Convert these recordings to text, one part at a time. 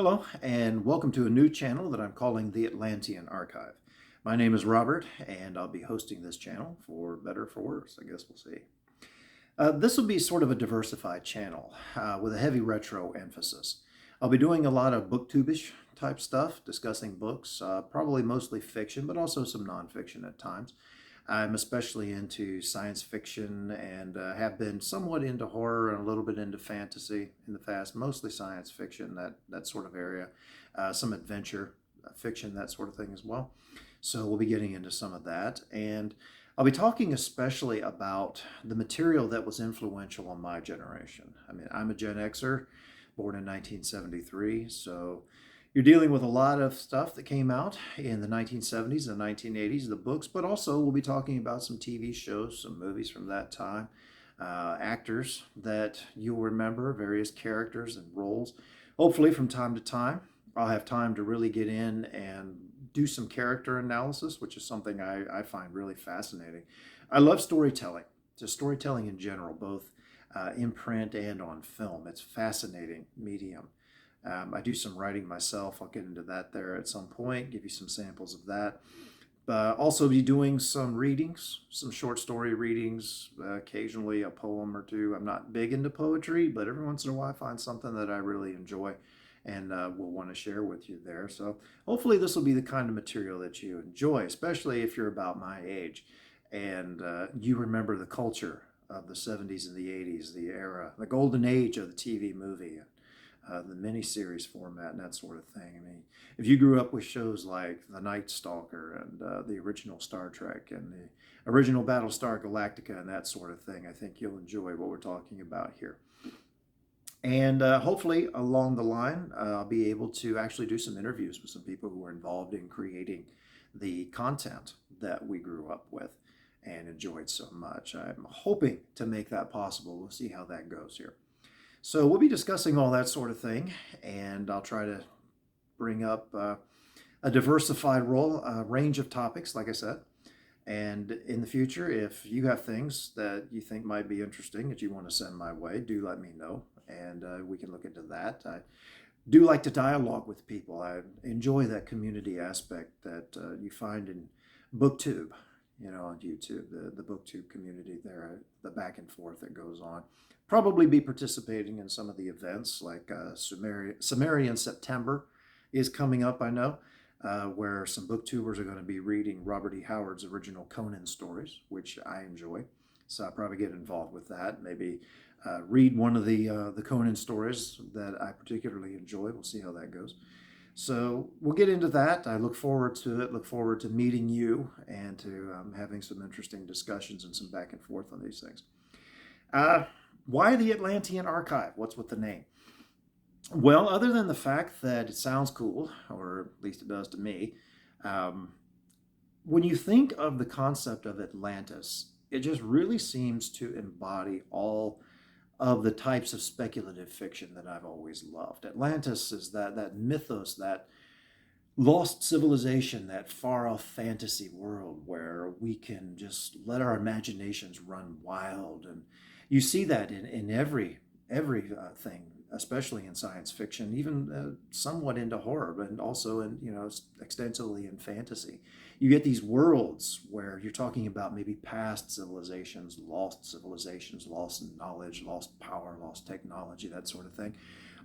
Hello, and welcome to a new channel that I'm calling the Atlantean Archive. My name is Robert, and I'll be hosting this channel for better or for worse. I guess we'll see. This will be sort of a diversified channel with a heavy retro emphasis. I'll be doing a lot of booktube-ish type stuff, discussing books, probably mostly fiction, but also some nonfiction at times. I'm especially into science fiction and have been somewhat into horror and a little bit into fantasy in the past, mostly science fiction, that sort of area, some adventure fiction, that sort of thing as well. So we'll be getting into some of that. And I'll be talking especially about the material that was influential on my generation. I mean, I'm a Gen Xer, born in 1973, so you're dealing with a lot of stuff that came out in the 1970s and 1980s, the books, but also we'll be talking about some TV shows, some movies from that time, actors that you'll remember, various characters and roles. Hopefully from time to time, I'll have time to really get in and do some character analysis, which is something I find really fascinating. I love storytelling, just storytelling in general, both in print and on film. It's a fascinating medium. I do some writing myself. I'll get into that there at some point, give you some samples of that. Also be doing some readings, some short story readings, occasionally a poem or two. I'm not big into poetry, but every once in a while I find something that I really enjoy and will want to share with you there. So hopefully this will be the kind of material that you enjoy, especially if you're about my age and you remember the culture of the 70s and the 80s, the era, the golden age of the TV movie. The miniseries format and that sort of thing. I mean, if you grew up with shows like The Night Stalker and the original Star Trek and the original Battlestar Galactica and that sort of thing, I think you'll enjoy what we're talking about here. And hopefully along the line, I'll be able to actually do some interviews with some people who were involved in creating the content that we grew up with and enjoyed so much. I'm hoping to make that possible. We'll see how that goes here. So we'll be discussing all that sort of thing, and I'll try to bring up a diversified range of topics, like I said. And in the future, if you have things that you think might be interesting that you want to send my way, do let me know, and we can look into that. I do like to dialogue with people. I enjoy that community aspect that you find in booktube, on YouTube, the booktube community there, the back and forth that goes on. Probably be participating in some of the events like Sumerian September is coming up, I know, where some booktubers are going to be reading Robert E. Howard's original Conan stories, which I enjoy. So I'll probably get involved with that. Maybe read one of the Conan stories that I particularly enjoy. We'll see how that goes. So we'll get into that. I look forward to it. Look forward to meeting you and to having some interesting discussions and some back and forth on these things. Why the Atlantean Archive? What's with the name? Well, other than the fact that it sounds cool, or at least it does to me, when you think of the concept of Atlantis, it just really seems to embody all of the types of speculative fiction that I've always loved. Atlantis is that mythos, that lost civilization, that far-off fantasy world where we can just let our imaginations run wild. And you see that in every thing, especially in science fiction, even somewhat into horror, but also in extensively in fantasy. You get these worlds where you're talking about maybe past civilizations, lost knowledge, lost power, lost technology, that sort of thing,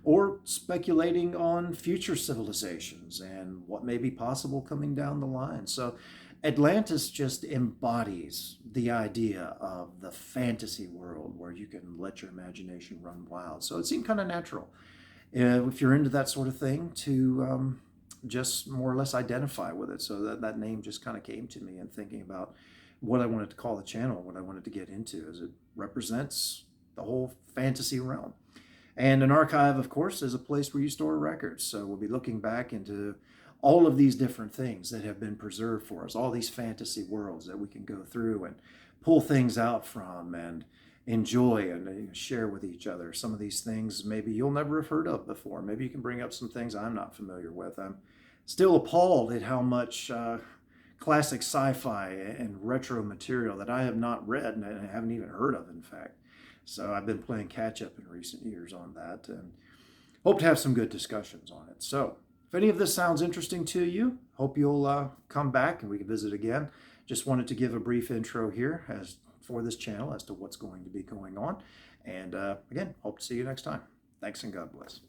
or speculating on future civilizations and what may be possible coming down the line. So Atlantis just embodies the idea of the fantasy world where you can let your imagination run wild. So it seemed kind of natural, if you're into that sort of thing, to just more or less identify with it. So that name just kind of came to me in thinking about what I wanted to call the channel, what I wanted to get into, as it represents the whole fantasy realm. And an archive, of course, is a place where you store records. So we'll be looking back into all of these different things that have been preserved for us, all these fantasy worlds that we can go through and pull things out from and enjoy and share with each other. Some of these things maybe you'll never have heard of before. Maybe you can bring up some things I'm not familiar with. I'm still appalled at how much classic sci-fi and retro material that I have not read and I haven't even heard of, in fact. So I've been playing catch up in recent years on that. And hope to have some good discussions on it. So if any of this sounds interesting to you, hope you'll come back and we can visit again. Just wanted to give a brief intro here for this channel as to what's going to be going on. And again, hope to see you next time. Thanks and God bless.